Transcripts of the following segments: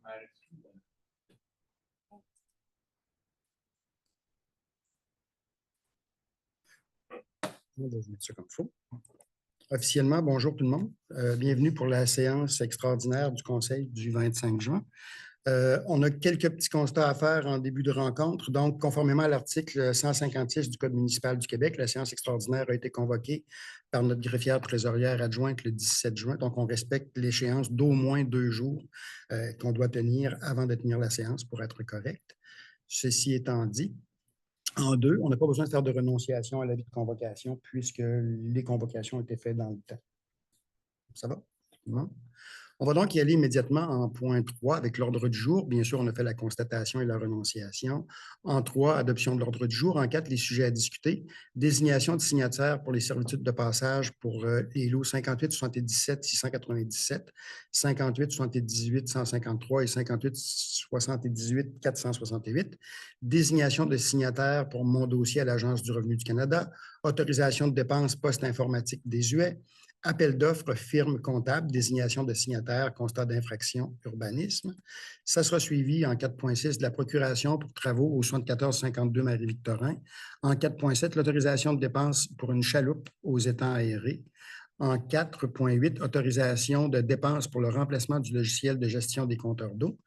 On va mettre ça comme il faut. Officiellement, bonjour tout le monde. Bienvenue pour la séance extraordinaire du Conseil du 25 juin. On a quelques petits constats à faire en début de rencontre. Donc, conformément à l'article 156 du Code municipal du Québec, la séance extraordinaire a été convoquée par notre greffière trésorière adjointe le 17 juin. Donc, on respecte l'échéance d'au moins 2 jours qu'on doit tenir avant de tenir la séance pour être correct. Ceci étant dit, en deux, on n'a pas besoin de faire de renonciation à l'avis de convocation puisque les convocations ont été faites dans le temps. Ça va? Non? On va donc y aller immédiatement en point 3 avec l'ordre du jour. Bien sûr, on a fait la constatation et la renonciation. En 3, adoption de l'ordre du jour. En 4, les sujets à discuter. Désignation de signataires pour les servitudes de passage pour les lots 58 77 697, 58 78 153 et 58 78 468. Désignation de signataires pour mon dossier à l'Agence du revenu du Canada. Autorisation de dépenses poste informatique désuet. Appel d'offres, firme comptable, désignation de signataires, constat d'infraction, urbanisme. Ça sera suivi en 4.6 de la procuration pour travaux au 7452 Marie-Victorin. En 4.7, l'autorisation de dépenses pour une chaloupe aux étangs aérés. En 4.8, autorisation de dépenses pour le remplacement du logiciel de gestion des compteurs d'eau.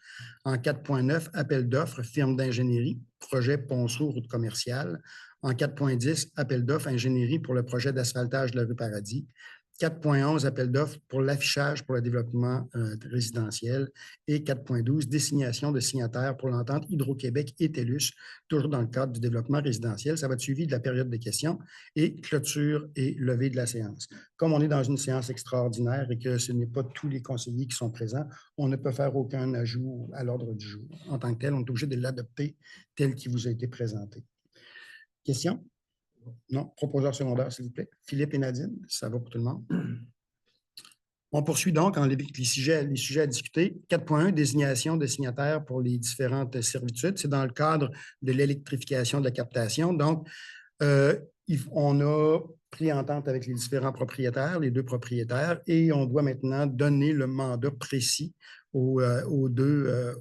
En 4.9, appel d'offres, firme d'ingénierie, projet ponceau, route commerciale. En 4.10, appel d'offres, ingénierie pour le projet d'asphaltage de la rue Paradis. 4.11, appel d'offres pour l'affichage pour le développement résidentiel. Et 4.12, désignation de signataires pour l'entente Hydro-Québec et TELUS, toujours dans le cadre du développement résidentiel. Ça va être suivi de la période de questions et clôture et levée de la séance. Comme on est dans une séance extraordinaire et que ce n'est pas tous les conseillers qui sont présents, on ne peut faire aucun ajout à l'ordre du jour. En tant que tel, on est obligé de l'adopter tel qu'il vous a été présenté. Questions? Non. Proposeur secondaire, s'il vous plaît. Philippe et Nadine, ça va pour tout le monde? On poursuit donc avec les sujets à discuter. 4.1, désignation de signataires pour les différentes servitudes. C'est dans le cadre de l'électrification de la captation. Donc, on a pris entente avec les différents propriétaires, les 2 propriétaires, et on doit maintenant donner le mandat précis aux deux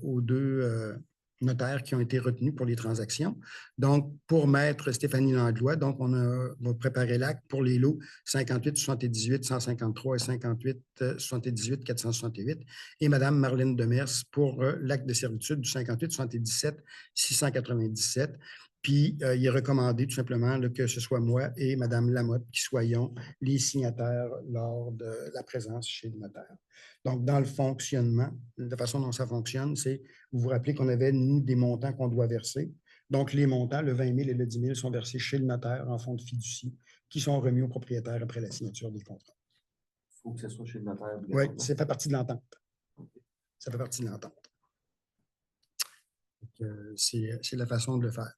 notaires qui ont été retenus pour les transactions. Donc, pour maître Stéphanie Langlois, donc on va préparer l'acte pour les lots 58 78 153 et 58 78 468 et Mme Marlène Demers pour l'acte de servitude du 58 77 697. Puis, il est recommandé tout simplement que ce soit moi et Mme Lamotte qui soyons les signataires lors de la présence chez le notaire. Donc, dans le fonctionnement, la façon dont ça fonctionne, c'est, vous vous rappelez qu'on avait, nous, des montants qu'on doit verser. Donc, les montants, le 20 000 et le 10 000, sont versés chez le notaire en fonds de fiducie qui sont remis au propriétaire après la signature des contrats. Il faut que ce soit chez le notaire. Oui, ça fait partie de l'entente. Okay. Ça fait partie de l'entente. C'est la façon de le faire.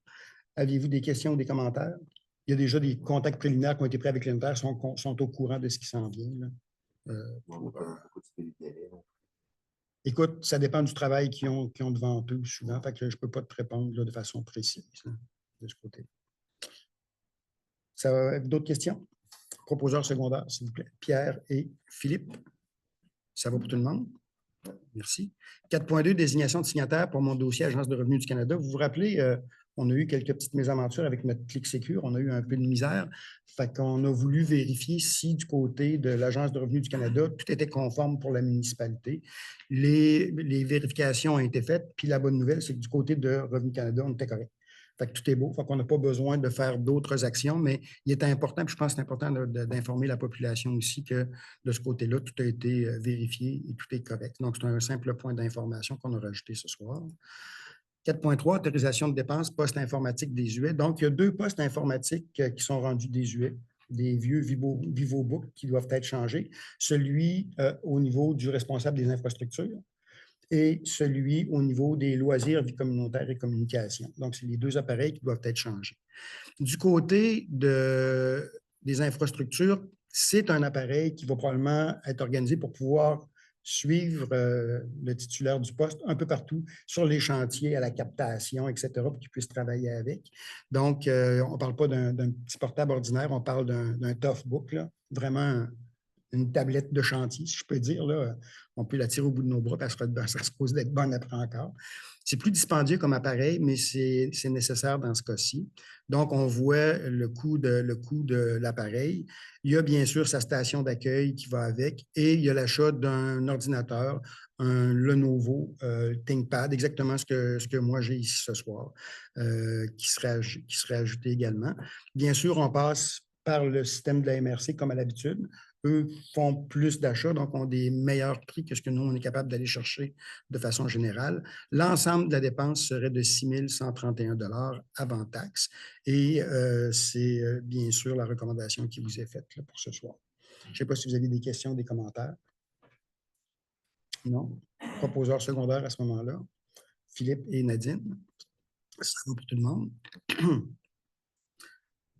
Aviez-vous des questions ou des commentaires? Il y a déjà des contacts préliminaires qui ont été pris avec les notaires, sont au courant de ce qui s'en vient. Là. Écoute, ça dépend du travail qu'ils ont devant eux souvent, fait que je ne peux pas te répondre là, de façon précise de ce côté. Ça va, d'autres questions? Proposeur secondaire, s'il vous plaît. Pierre et Philippe. Ça va pour tout le monde? Merci. 4.2, désignation de signataire pour mon dossier Agence de revenu du Canada. Vous vous rappelez, on a eu quelques petites mésaventures avec notre Clic Sécure. On a eu un peu de misère. Fait qu'on a voulu vérifier si du côté de l'Agence de revenu du Canada, tout était conforme pour la municipalité. Les vérifications ont été faites. Puis la bonne nouvelle, c'est que du côté de Revenu Canada, on était correct. Fait que tout est beau. Fait qu'on n'a pas besoin de faire d'autres actions, mais il est important, puis je pense que c'est important d'informer la population aussi que de ce côté-là, tout a été vérifié et tout est correct. Donc, c'est un simple point d'information qu'on a rajouté ce soir. 4.3, autorisation de dépenses, poste informatique désuet. Donc, il y a 2 postes informatiques qui sont rendus désuets, des vieux VivoBook qui doivent être changés. Celui au niveau du responsable des infrastructures et celui au niveau des loisirs, vie communautaire et communication. Donc, c'est les 2 appareils qui doivent être changés. Du côté des infrastructures, c'est un appareil qui va probablement être organisé pour pouvoir suivre le titulaire du poste un peu partout sur les chantiers, à la captation, etc., pour qu'il puisse travailler avec. Donc, on ne parle pas d'un petit portable ordinaire, on parle d'un toughbook, là, vraiment une tablette de chantier, si je peux dire. Là, on peut la tirer au bout de nos bras parce que ça se pose d'être bonne après encore. C'est plus dispendieux comme appareil, mais c'est nécessaire dans ce cas-ci. Donc, on voit le coût de l'appareil. Il y a bien sûr sa station d'accueil qui va avec et il y a l'achat d'un ordinateur, un Lenovo ThinkPad, exactement ce que moi j'ai ici ce soir, qui serait ajouté également. Bien sûr, on passe par le système de la MRC comme à l'habitude. Eux font plus d'achats, donc ont des meilleurs prix que ce que nous, on est capable d'aller chercher de façon générale. L'ensemble de la dépense serait de 6 131 $ avant taxe. Et c'est bien sûr la recommandation qui vous est faite là, pour ce soir. Je ne sais pas si vous avez des questions, des commentaires. Non? Proposeur secondaire à ce moment-là. Philippe et Nadine. Ça va pour tout le monde.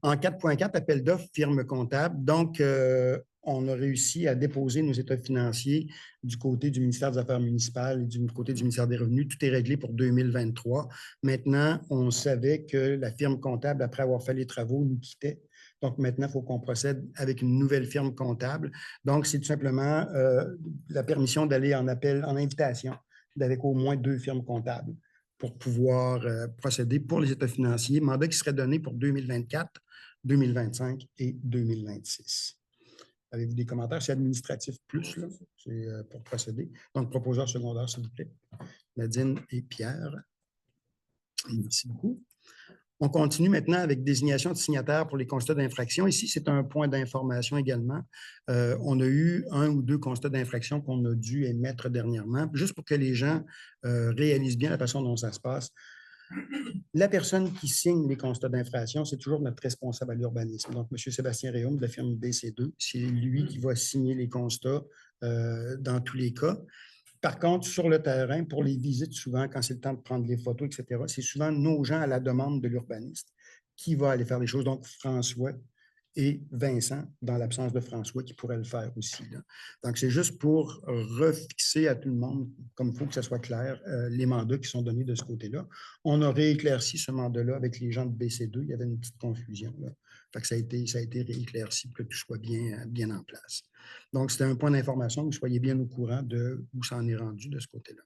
En 4.4, appel d'offres, firme comptable. Donc, on a réussi à déposer nos états financiers du côté du ministère des Affaires municipales et du côté du ministère des Revenus. Tout est réglé pour 2023. Maintenant, on savait que la firme comptable, après avoir fait les travaux, nous quittait. Donc, maintenant, il faut qu'on procède avec une nouvelle firme comptable. Donc, c'est tout simplement la permission d'aller en appel, en invitation, avec au moins 2 firmes comptables pour pouvoir procéder pour les états financiers. Mandat qui serait donné pour 2024, 2025 et 2026. Avez-vous des commentaires? C'est administratif plus, là. C'est pour procéder. Donc, proposeur secondaire, s'il vous plaît. Nadine et Pierre. Merci beaucoup. On continue maintenant avec désignation de signataires pour les constats d'infraction. Ici, c'est un point d'information également. On a eu 1 ou 2 constats d'infraction qu'on a dû émettre dernièrement, juste pour que les gens réalisent bien la façon dont ça se passe. La personne qui signe les constats d'infraction, c'est toujours notre responsable à l'urbanisme. Donc, M. Sébastien Réaume de la firme BC2, c'est lui qui va signer les constats dans tous les cas. Par contre, sur le terrain, pour les visites, souvent, quand c'est le temps de prendre les photos, etc., c'est souvent nos gens à la demande de l'urbaniste qui va aller faire les choses. Donc, François et Vincent, dans l'absence de François, qui pourrait le faire aussi. Là. Donc, c'est juste pour refixer à tout le monde, comme il faut que ça soit clair, les mandats qui sont donnés de ce côté-là. On a rééclairci ce mandat-là avec les gens de BC2. Il y avait une petite confusion. Là. Fait que ça a été rééclairci pour que tout soit bien en place. Donc, c'était un point d'information, que vous soyez bien au courant de où ça en est rendu de ce côté-là.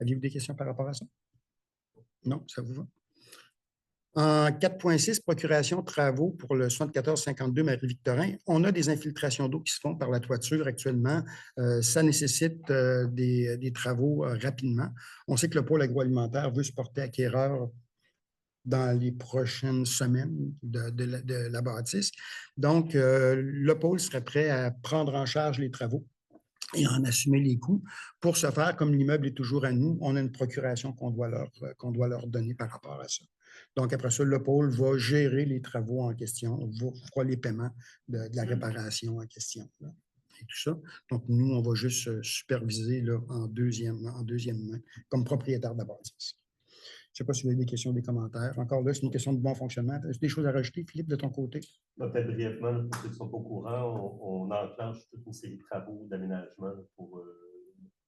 Aviez-vous des questions par rapport à ça? Non, ça vous va? En 4.6, procuration travaux pour le 74-52 Marie-Victorin, on a des infiltrations d'eau qui se font par la toiture actuellement. Ça nécessite des travaux rapidement. On sait que le pôle agroalimentaire veut se porter acquéreur dans les prochaines semaines de la bâtisse. Donc, le pôle serait prêt à prendre en charge les travaux et en assumer les coûts. Pour ce faire, comme l'immeuble est toujours à nous, on a une procuration qu'on doit leur donner par rapport à ça. Donc, après ça, le pôle va gérer les travaux en question, fera les paiements de la réparation en question. Là, et tout ça. Donc, nous, on va juste superviser là, en deuxième main comme propriétaire de la bâtisse. Je ne sais pas si vous avez des questions, des commentaires. Encore là, c'est une question de bon fonctionnement. As-tu des choses à rajouter, Philippe, de ton côté? Peut-être brièvement, pour ceux qui ne sont pas au courant, on enclenche toute une série de travaux d'aménagement pour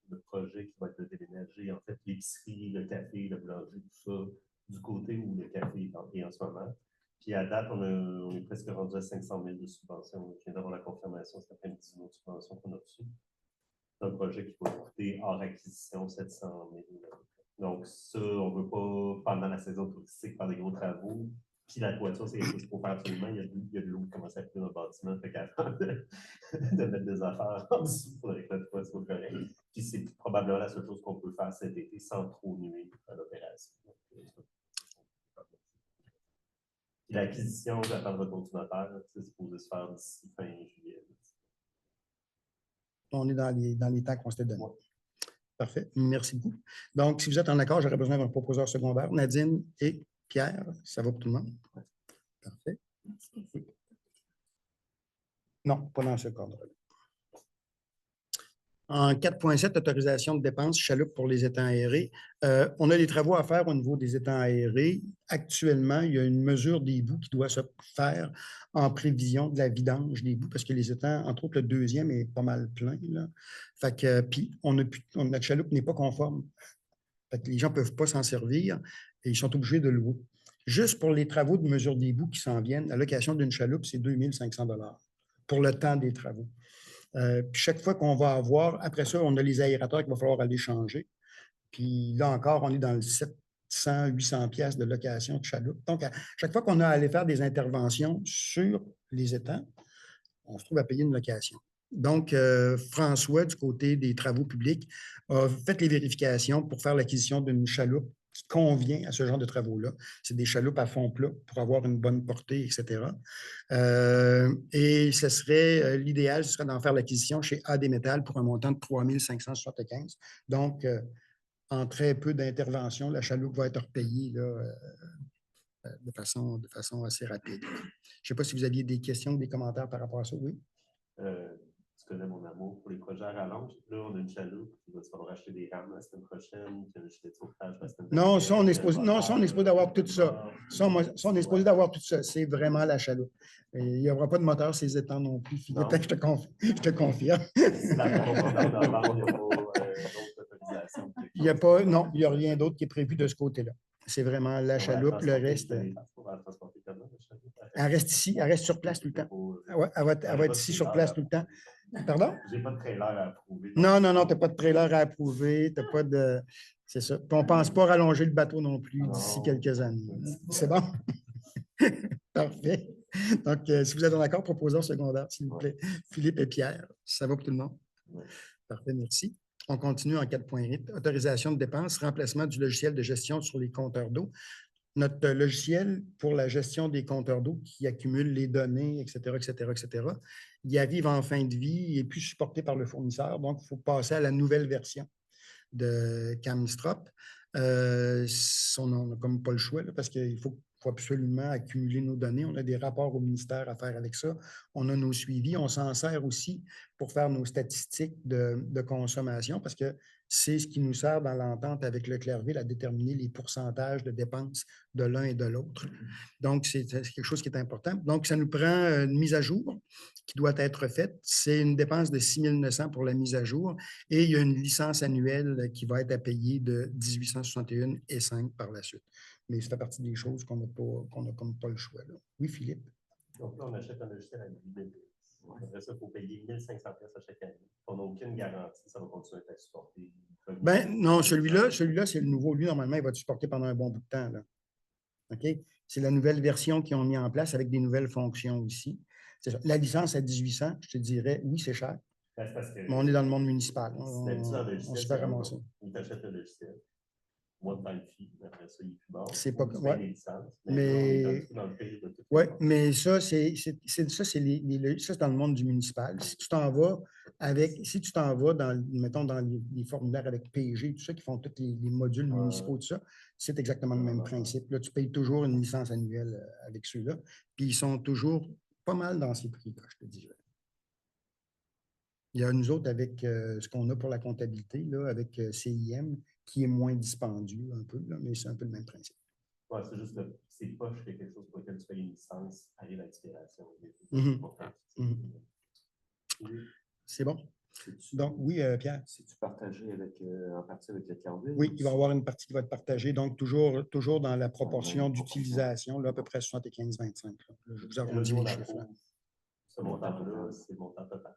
le projet qui va être déménagé. En fait, l'épicerie, le café, le boulanger, tout ça, du côté où le café est en ce moment. Puis à date, on est presque rendu à 500 000 de subventions. Je viens d'avoir la confirmation cet après-midi d'une autre subvention qu'on a reçue. C'est un projet qui va coûter hors acquisition 700 000 $. Donc, ça, on ne veut pas, pendant la saison touristique, faire des gros travaux. Puis la toiture, c'est quelque chose qu'il faut faire absolument. Il y a de l'eau qui commence à couler dans le bâtiment. Fait qu'avant de mettre des affaires en dessous, il faudrait que la toiture soit correcte. Puis c'est probablement la seule chose qu'on peut faire cet été sans trop nuire à l'opération. L'acquisition, j'attends votre notaire, c'est supposé se faire d'ici fin juillet. On est dans les temps qu'on s'était donnés. Parfait. Merci beaucoup. Donc, si vous êtes en accord, j'aurais besoin d'un proposeur secondaire. Nadine et Pierre, ça va pour tout le monde? Parfait. Non, pas dans ce cadre-là. En 4.7, autorisation de dépenses, chaloupe pour les étangs aérés. On a des travaux à faire au niveau des étangs aérés. Actuellement, il y a une mesure des boues qui doit se faire en prévision de la vidange des boues parce que les étangs, entre autres, le deuxième est pas mal plein. Là. Fait que, puis, notre chaloupe n'est pas conforme. Fait que les gens ne peuvent pas s'en servir et ils sont obligés de louer. Juste pour les travaux de mesure des boues qui s'en viennent, la location d'une chaloupe, c'est 2 500 $ pour le temps des travaux. Puis chaque fois qu'on va avoir, après ça, on a les aérateurs qu'il va falloir aller changer. Puis là encore, on est dans le 700, 800 pièces de location de chaloupe. Donc, à chaque fois qu'on a à aller faire des interventions sur les étangs, on se trouve à payer une location. Donc, François, du côté des travaux publics, a fait les vérifications pour faire l'acquisition d'une chaloupe qui convient à ce genre de travaux-là. C'est des chaloupes à fond plat pour avoir une bonne portée, etc. Et ce serait l'idéal, ce serait d'en faire l'acquisition chez AD Métal pour un montant de 3 575. Donc, en très peu d'interventions, la chaloupe va être repayée là, de façon assez rapide. Je ne sais pas si vous aviez des questions ou des commentaires par rapport à ça. Oui? Tu connais mon amour pour les projets à rallonge. Là, on a une chaloupe. Il va falloir acheter des rames la semaine prochaine. Puis un gilet de sauvetage la semaine prochaine. Non, ça, on est supposé d'avoir tout ça. Ça, on est supposé d'avoir tout ça. C'est vraiment la chaloupe. Et il n'y aura pas de moteur ces étangs non plus. Philippe, je te confirme. Si la commandante d'avant, il n'y a pas d'autres autorisations. Il n'y a pas, non, il n'y a rien d'autre qui est prévu de ce côté-là. C'est vraiment la chaloupe, le reste. Elle reste ici, elle reste sur place tout le temps. Elle va être ici sur place tout le temps. Pardon? Je n'ai pas de trailer à approuver. Non, tu n'as pas de trailer à approuver, tu n'as pas de. C'est ça. Puis on ne pense pas rallonger le bateau non plus d'ici quelques années. C'est bon? Parfait. Donc, si vous êtes en accord, proposons secondaire, s'il vous plaît. Philippe et Pierre. Ça va pour tout le monde? Parfait, merci. On continue en 4.8. Autorisation de dépenses, remplacement du logiciel de gestion sur les compteurs d'eau. Notre logiciel pour la gestion des compteurs d'eau qui accumule les données, etc., il arrive en fin de vie, il n'est plus supporté par le fournisseur, donc il faut passer à la nouvelle version de Camstrop. On n'a comme pas le choix là, parce qu'il faut absolument accumuler nos données. On a des rapports au ministère à faire avec ça. On a nos suivis. On s'en sert aussi pour faire nos statistiques de consommation parce que c'est ce qui nous sert dans l'entente avec Leclercville à déterminer les pourcentages de dépenses de l'un et de l'autre. Donc, c'est quelque chose qui est important. Donc, ça nous prend une mise à jour qui doit être faite. C'est une dépense de 6 900 pour la mise à jour et il y a une licence annuelle qui va être à payer de 1861,5 par la suite. Mais ça fait partie des choses qu'on n'a comme pas le choix. Là. Oui, Philippe? Donc là, on achète un logiciel à l'IBD. Après ça, il faut payer 1 500 à chaque année. On n'a aucune garantie, ça va continuer à être supporté. Ben non, celui-là, c'est le nouveau. Lui, normalement, il va être supporté pendant un bon bout de temps. Là. OK? C'est la nouvelle version qu'ils ont mis en place avec des nouvelles fonctions aussi. La licence à 1800, je te dirais, oui, c'est cher. Mais on est dans le monde municipal. On se fait ramasser. Tu achètes le logiciel. One-time fee, après ça, il est plus bas. C'est pas. Ouais. Les licences, mais ça, c'est dans le monde du municipal. Si tu t'en vas mettons, dans les formulaires avec PG, tout ça, qui font tous les modules municipaux, tout ça, c'est exactement le même principe. Là, tu payes toujours une licence annuelle avec ceux-là. Puis ils sont toujours pas mal dans ces prix, je te dirais. Il y a nous autres avec ce qu'on a pour la comptabilité, là, avec CIM, qui est moins dispendieux un peu, là, mais c'est un peu le même principe. Oui, c'est juste que c'est poche quelque chose pour lequel tu payes une licence arrive à l'expiration. C'est bon. Donc, oui, Pierre. C'est-tu partagé en partie avec Leclercville? Oui, il va y avoir une partie qui va être partagée, donc toujours dans la proportion d'utilisation, là, à peu près 75-25. Je vous arrondis les chiffres. Là. Ce montant-là, c'est le montant total.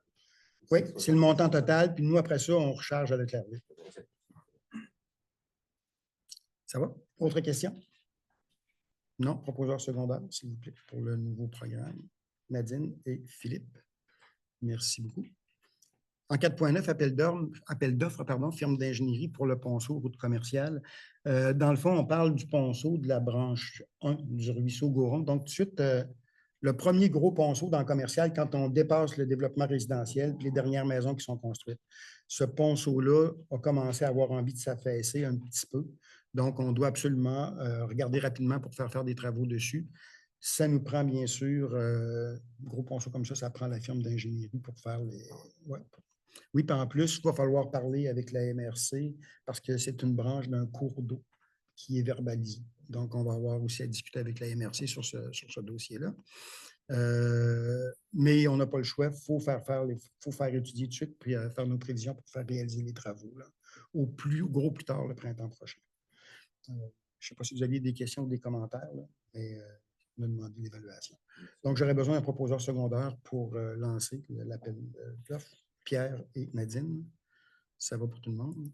Oui, c'est le montant total, puis nous, après ça, on recharge à Leclercville. Ça va? Autre question? Non, proposeur secondaire, s'il vous plaît, pour le nouveau programme. Nadine et Philippe. Merci beaucoup. En 4.9, appel d'offres, firme d'ingénierie pour le ponceau, route commerciale. Dans le fond, on parle du ponceau de la branche 1 du ruisseau Goron. Donc, tout de suite, le premier gros ponceau dans le commercial, quand on dépasse le développement résidentiel et les dernières maisons qui sont construites. Ce ponceau-là a commencé à avoir envie de s'affaisser un petit peu. Donc, on doit absolument regarder rapidement pour faire des travaux dessus. Ça nous prend, bien sûr, gros ponceau comme ça prend la firme d'ingénierie pour faire les... Ouais. Oui, puis en plus, il va falloir parler avec la MRC parce que c'est une branche d'un cours d'eau qui est verbalisé. Donc, on va avoir aussi à discuter avec la MRC sur ce dossier-là. Mais on n'a pas le choix. Il faut faire étudier tout de suite puis faire nos prévisions pour faire réaliser les travaux là, au plus tard le printemps prochain. Je ne sais pas si vous aviez des questions ou des commentaires, là, mais on a demandé l'évaluation. Donc, j'aurais besoin d'un proposeur secondaire pour lancer l'appel d'offres. Pierre et Nadine, ça va pour tout le monde.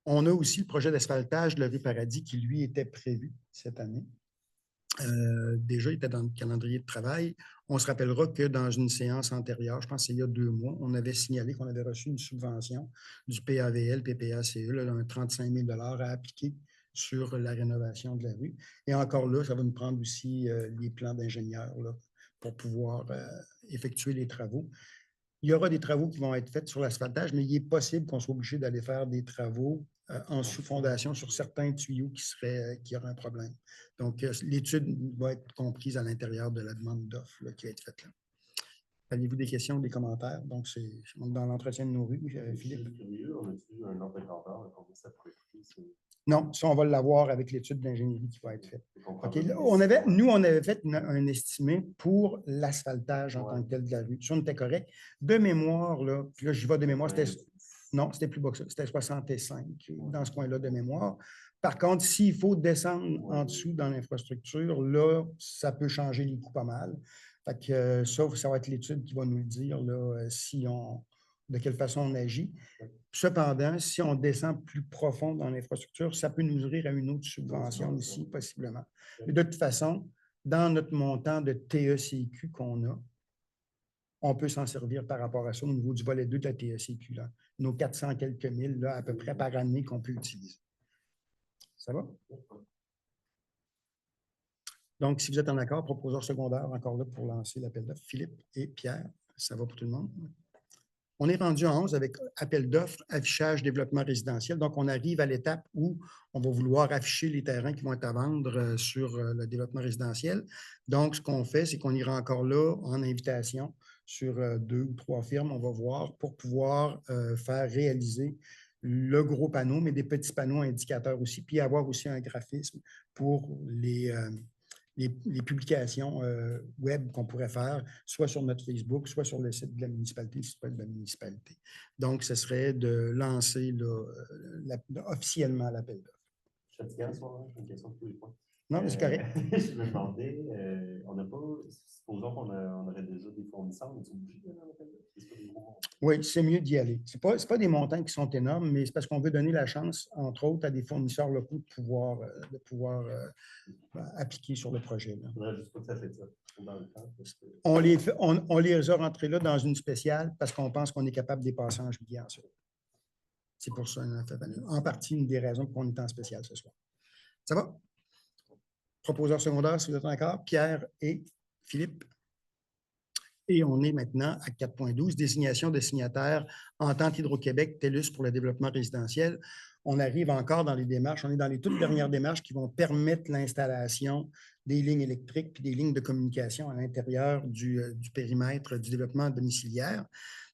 On a aussi le projet d'asphaltage de la rue Paradis qui, lui, était prévu cette année. Déjà, il était dans le calendrier de travail. On se rappellera que dans une séance antérieure, je pense que c'est il y a 2 mois, on avait signalé qu'on avait reçu une subvention du PAVL, PPACE, là, un 35 000 à appliquer sur la rénovation de la rue. Et encore là, ça va nous prendre aussi les plans d'ingénieurs pour pouvoir effectuer les travaux. Il y aura des travaux qui vont être faits sur l'asphaltage, mais il est possible qu'on soit obligé d'aller faire des travaux en sous-fondation sur certains tuyaux qui auraient un problème. Donc, l'étude va être comprise à l'intérieur de la demande d'offre qui va être faite là. Avez-vous des questions ou des commentaires? Donc, c'est dans l'entretien de nos rues, Philippe. Je suis curieux, on a-tu un ordre de grandeur, combien ça pourrait coûter? Non, ça, on va l'avoir avec l'étude d'ingénierie qui va être faite. Okay, là, on avait fait un estimé pour l'asphaltage en tant que tel de la rue. Ça, on était correct. De mémoire, là j'y vais de mémoire, non, c'était plus bas que ça. C'était 65 dans ce coin-là de mémoire. Par contre, s'il faut descendre en dessous dans l'infrastructure, là, ça peut changer les coûts pas mal. Fait que ça va être l'étude qui va nous le dire là, de quelle façon on agit. Cependant, si on descend plus profond dans l'infrastructure, ça peut nous ouvrir à une autre subvention aussi, possiblement. Mais de toute façon, dans notre montant de TECQ qu'on a, on peut s'en servir par rapport à ça au niveau du volet 2 de la TECQ. Là. Nos 400 quelques mille là, à peu près par année qu'on peut utiliser. Ça va? Donc, si vous êtes en accord, proposeur secondaire, encore là pour lancer l'appel d'offres. Philippe et Pierre, ça va pour tout le monde? On est rendu en 11 avec appel d'offres, affichage, développement résidentiel. Donc, on arrive à l'étape où on va vouloir afficher les terrains qui vont être à vendre sur le développement résidentiel. Donc, ce qu'on fait, c'est qu'on ira encore là en invitation sur 2 ou 3 firmes, on va voir, pour pouvoir faire réaliser le gros panneau, mais des petits panneaux indicateurs aussi, puis avoir aussi un graphisme pour les publications web qu'on pourrait faire, soit sur notre Facebook, soit sur le site de la municipalité, le site web de la municipalité. Donc, ce serait de lancer officiellement l'appel d'offres. Je suis fatigué ce soir, j'ai une question pour tous les points. Non, mais c'est correct. Je me demandais, on n'a pas, supposons qu'on aurait déjà des fournisseurs, on est obligé d'aller dans l'appel d'offres? Oui, c'est mieux d'y aller. Ce n'est pas des montants qui sont énormes, mais c'est parce qu'on veut donner la chance, entre autres, à des fournisseurs locaux de pouvoir appliquer sur le projet. Là. Je ne juste pas que ça fait ça dans le temps. On les a rentrés là dans une spéciale parce qu'on pense qu'on est capable de dépasser en juillet ensuite. C'est pour ça, en partie, une des raisons pour qu'on est en spécial ce soir. Ça va? Proposeur secondaire, si vous êtes d'accord, Pierre et Philippe. Et on est maintenant à 4.12, désignation de signataires Entente Hydro-Québec, TELUS pour le développement résidentiel. On arrive encore dans les démarches, on est dans les toutes dernières démarches qui vont permettre l'installation des lignes électriques puis des lignes de communication à l'intérieur du périmètre du développement domiciliaire.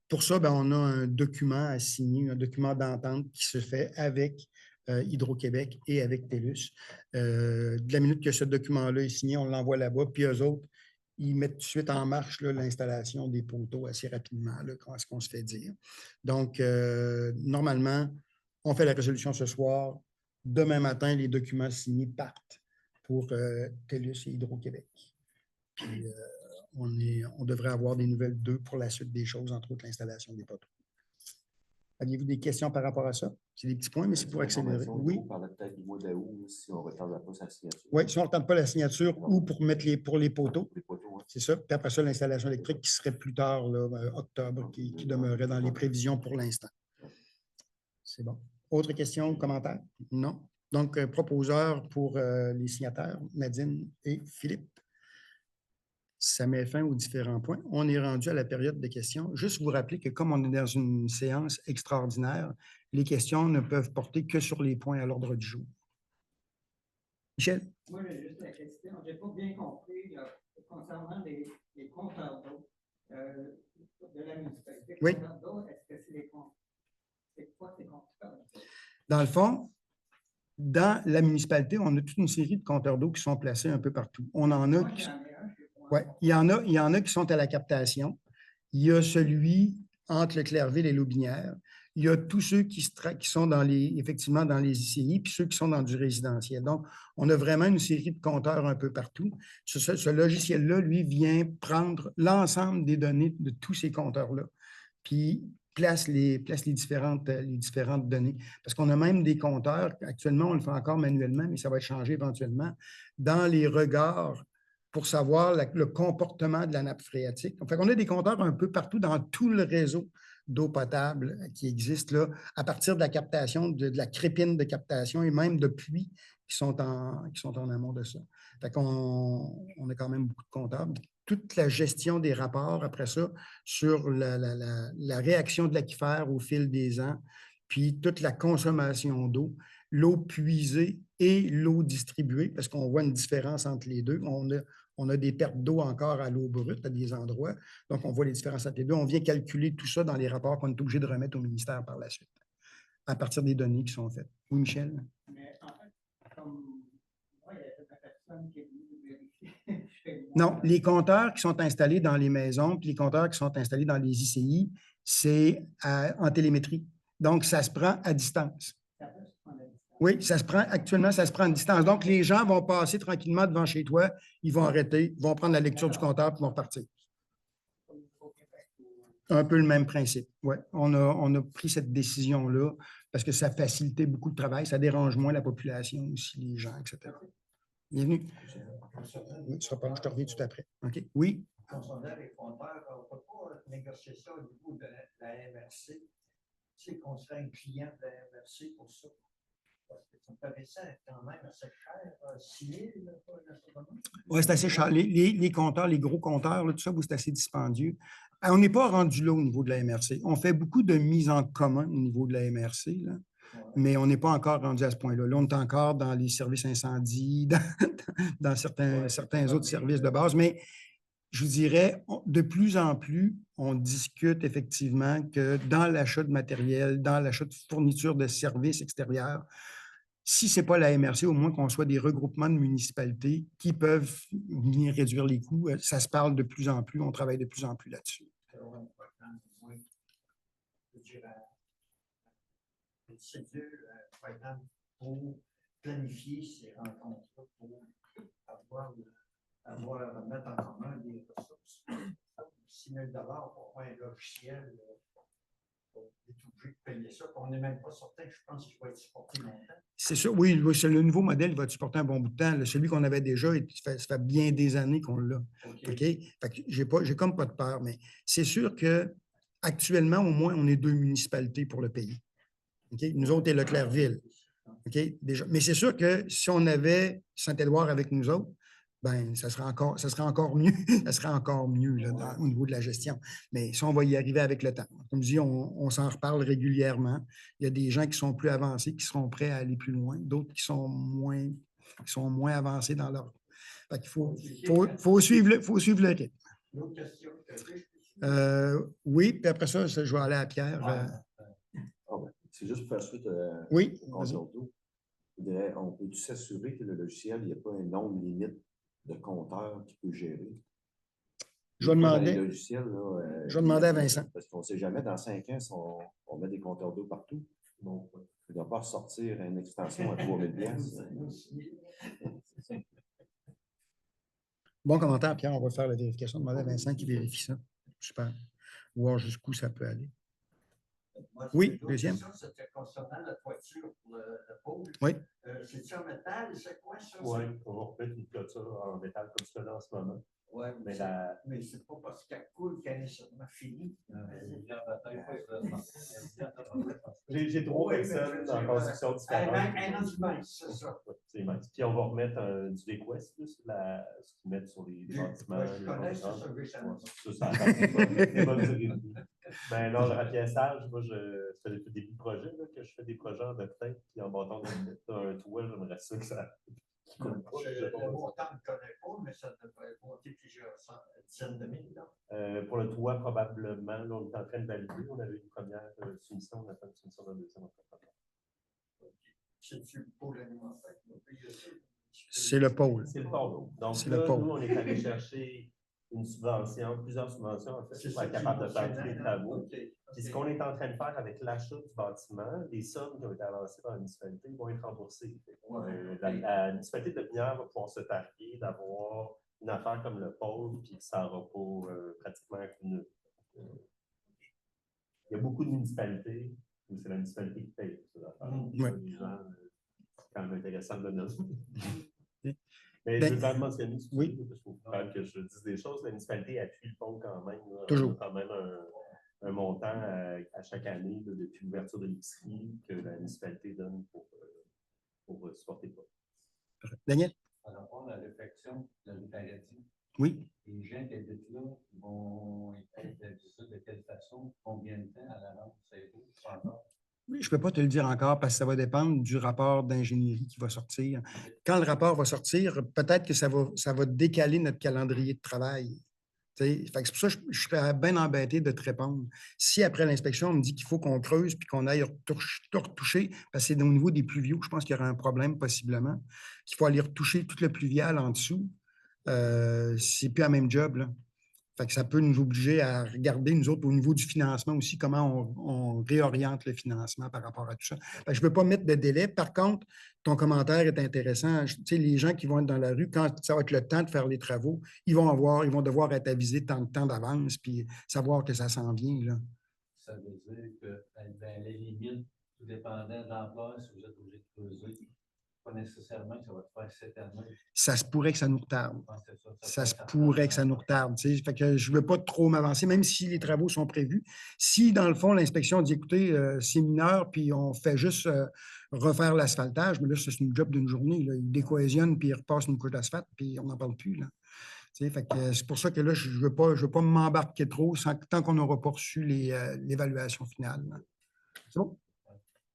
Pour ça, on a un document à signer, un document d'entente qui se fait avec Hydro-Québec et avec TELUS. De la minute que ce document-là est signé, on l'envoie là-bas, puis eux autres, ils mettent tout de suite en marche l'installation des poteaux assez rapidement, à ce qu'on se fait dire. Donc, normalement, on fait la résolution ce soir. Demain matin, les documents signés partent pour TELUS et Hydro-Québec. Puis, on devrait avoir des nouvelles d'eux pour la suite des choses, entre autres l'installation des poteaux. Aviez-vous des questions par rapport à ça? C'est des petits points, mais c'est pour accélérer. Oui. On parlait peut-être du mois d'août si on ne retarde pas sa signature. Oui, si on ne retarde pas la signature ou pour mettre pour les poteaux. Ouais. C'est ça. Puis après ça, l'installation électrique qui serait plus tard, là, octobre, qui demeurerait dans les prévisions pour l'instant. C'est bon. Autre question ou commentaire? Non. Donc, proposeur pour les signataires, Nadine et Philippe. Ça met fin aux différents points. On est rendu à la période des questions. Juste vous rappeler que comme on est dans une séance extraordinaire, les questions ne peuvent porter que sur les points à l'ordre du jour. Michel? Moi, j'ai juste la question. Je n'ai pas bien compris là, concernant les compteurs d'eau de la municipalité. Oui. Compteurs d'eau, est-ce que c'est quoi ces compteurs? Dans le fond, dans la municipalité, on a toute une série de compteurs d'eau qui sont placés un peu partout. On en a qui... Oui, il y en a qui sont à la captation. Il y a celui entre le Clairville et l'Aubinière. il y a tous ceux qui sont effectivement dans les ICI, puis ceux qui sont dans du résidentiel. Donc, on a vraiment une série de compteurs un peu partout. Ce logiciel-là, lui, vient prendre l'ensemble des données de tous ces compteurs-là, puis place les différentes données. Parce qu'on a même des compteurs, actuellement, on le fait encore manuellement, mais ça va être changé éventuellement, dans les regards pour savoir le comportement de la nappe phréatique. Fait qu'on a des compteurs un peu partout dans tout le réseau d'eau potable qui existe là, à partir de la captation, de la crépine de captation et même de pluie qui sont en amont de ça. Fait qu'on a quand même beaucoup de comptables. Toute la gestion des rapports après ça sur la réaction de l'aquifère au fil des ans, puis toute la consommation d'eau, l'eau puisée et l'eau distribuée, parce qu'on voit une différence entre les deux. On a des pertes d'eau encore à l'eau brute à des endroits, donc on voit les différences entre les deux. On vient calculer tout ça dans les rapports qu'on est obligé de remettre au ministère par la suite, à partir des données qui sont faites. Oui, Michel? Mais en fait, comme moi, il y a la personne qui est venue vérifier chez moi. Non, les compteurs qui sont installés dans les maisons, puis les compteurs qui sont installés dans les ICI, c'est en télémétrie. Donc, ça se prend à distance. Ça peut se prendre à distance. Oui, actuellement, ça se prend à distance. Donc, les gens vont passer tranquillement devant chez toi, ils vont arrêter, ils vont prendre la lecture du compteur, puis vont repartir. Un peu le même principe. Oui, on a pris cette décision-là parce que ça facilitait beaucoup le travail, ça dérange moins la population aussi, les gens, etc. Bienvenue. Oui, tu seras pas là, je te reviens tout après. OK. Oui? Concernant les compteurs, on ne peut pas négocier ça au niveau de la MRC. Tu sais qu'on serait un client de la MRC pour ça. Parce que ça me paraissait quand même assez cher, 6 000. Oui, c'est assez cher. Les compteurs, les gros compteurs, là, tout ça, c'est assez dispendieux. On n'est pas rendu là au niveau de la MRC. On fait beaucoup de mise en commun au niveau de la MRC, là, mais on n'est pas encore rendu à ce point-là. Là, on est encore dans les services incendies, dans certains autres services de base, mais je vous dirais, de plus en plus, on discute effectivement que dans l'achat de matériel, dans l'achat de fournitures de services extérieurs, si ce n'est pas la MRC, au moins qu'on soit des regroupements de municipalités qui peuvent venir réduire les coûts. Ça se parle de plus en plus, on travaille de plus en plus là-dessus. Pour planifier ces rencontres-là, pour mettre en commun des ressources. 6 000 pour avoir un logiciel. On est obligé de payer ça. On n'est même pas certain, je pense qu'il va être supporté longtemps. C'est ça, oui, le nouveau modèle il va être supporté un bon bout de temps. Celui qu'on avait déjà, ça fait bien des années qu'on l'a. OK? Fait que j'ai comme pas de peur, mais c'est sûr qu'actuellement, au moins, on est 2 municipalités pour le pays. OK? Nous autres et Leclercville. OK? Déjà. Mais c'est sûr que si on avait Saint-Édouard avec nous autres, ben, ça serait encore mieux. Ça serait encore mieux là, au niveau de la gestion. Mais ça, on va y arriver avec le temps. Comme je dis, on s'en reparle régulièrement. Il y a des gens qui sont plus avancés, qui seront prêts à aller plus loin, d'autres qui sont moins avancés dans leur. Fait qu'il faut suivre le rythme. L'autre question oui, puis après ça, je vais aller à Pierre. C'est juste pour faire suite oui, au compteur d'eau. On peut s'assurer que le logiciel, il n'y a pas un nombre limite de compteurs qu'il peut gérer? Je vais demander à Vincent. Parce qu'on ne sait jamais, dans 5 ans, si on met des compteurs d'eau partout. Donc, il ne doit pas ressortir une extension à 3 000 $. Bon commentaire, Pierre. On va faire la vérification. Demander à Vincent qui vérifie ça. Super. Voir jusqu'où ça peut aller. Oui, deuxième. C'était concernant la toiture pour le pôle. Oui. C'est-tu en métal? C'est quoi ça? Oui, on va remettre une toiture en métal comme ça en ce moment. Oui, mais c'est pas parce qu'elle coule qu'elle est sûrement finie. J'ai 3 personnes en construction différente. C'est ça. C'est mince. Puis on va remettre du Dequest, ce qu'ils mettent sur les bâtiments. Je connais ça, ça. Ben là, le rapiessage, moi, je fais depuis des projets, là, que je fais des projets en tête, puis en bâton de un toit, j'aimerais ça que ça. Le montant, je ne connais pas, mais ça devrait monter plusieurs dizaines de mille. Pour le toit, probablement, là, on est en train de valider. On avait une première soumission, on a fait une soumission de deuxième. C'est-tu le pôle alimentaire? C'est le pôle. C'est le pôle. Donc c'est là, le pôle. nous, on est allé chercher une subvention, plusieurs subventions, en fait, C'est pour ça être qui capable de faire tous les mentionnait, travaux. OK, Puis ce OK. qu'on est en train de faire avec l'achat du bâtiment, les sommes qui ont été avancées par la municipalité vont être remboursées. La municipalité de Binière va pouvoir se targuer d'avoir une affaire comme le pôle, puis ça n'aura pas pratiquement qu'une. Il y a beaucoup de municipalités où c'est la municipalité qui paye pour ces affaires. Ouais. Les gens, c'est quand même intéressant de le noter. Ok. Mais Ben, je veux quand même mentionner, oui. parce qu'il faut quand même que je dise des choses, la municipalité appuie le pont quand même. Là. Toujours. On a quand même un montant à chaque année là, depuis l'ouverture de l'épicerie que la municipalité donne pour supporter le pont. Daniel? Par rapport à la réflexion de l'Arrêté, Oui. les gens qui habitent là vont être habitués de quelle façon, combien de temps à l'avance, c'est tout, pas encore. Oui, je ne peux pas te le dire encore parce que ça va dépendre du rapport d'ingénierie qui va sortir. Quand le rapport va sortir, peut-être que ça va décaler notre calendrier de travail. Fait que c'est pour ça que je serais bien embêté de te répondre. Si après l'inspection, on me dit qu'il faut qu'on creuse puis qu'on aille tout retoucher, parce que c'est au niveau des pluviaux, je pense qu'il y aura un problème possiblement, qu'il faut aller retoucher tout le pluvial en dessous, c'est plus la même job, là. Fait que ça peut nous obliger à regarder, nous autres, au niveau du financement aussi, comment on réoriente le financement par rapport à tout ça. Fait que je ne veux pas mettre de délai. Par contre, ton commentaire est intéressant. Tu sais, les gens qui vont être dans la rue, quand ça va être le temps de faire les travaux, ils vont devoir être avisés tant de temps d'avance, puis savoir que ça s'en vient, là. Ça veut dire que, dans les limites, tout dépendant de l'ampleur, si vous êtes obligé de creuser, pas nécessairement que ça va te faire cette année. Ça se pourrait que ça nous retarde. Je pense que Ça se pourrait que ça nous retarde. Tu sais. Fait que je ne veux pas trop m'avancer, même si les travaux sont prévus. Si, dans le fond, l'inspection dit, écoutez, c'est mineur, puis on fait juste refaire l'asphaltage, mais là, c'est une job d'une journée. Là. Ils décohésionnent, puis ils repassent une couche d'asphalte, puis on n'en parle plus. Là. Tu sais, fait que c'est pour ça que là, je ne veux pas m'embarquer trop tant qu'on n'aura pas reçu l'évaluation finale. Là. C'est bon?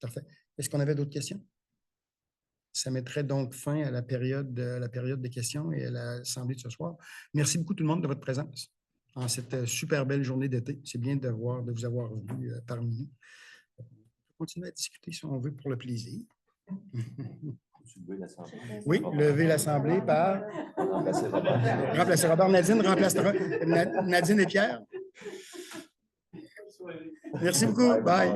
Parfait. Est-ce qu'on avait d'autres questions? Ça mettrait donc fin à la période des questions et à l'assemblée de ce soir. Merci beaucoup tout le monde de votre présence en cette super belle journée d'été. C'est bien de vous avoir vu parmi nous. On peut continuer à discuter si on veut pour le plaisir. Lever l'Assemblée. Oui, lever l'Assemblée par Remplacer Robert. remplacer Robert. Nadine remplacera Nadine et Pierre. Merci beaucoup. Bye.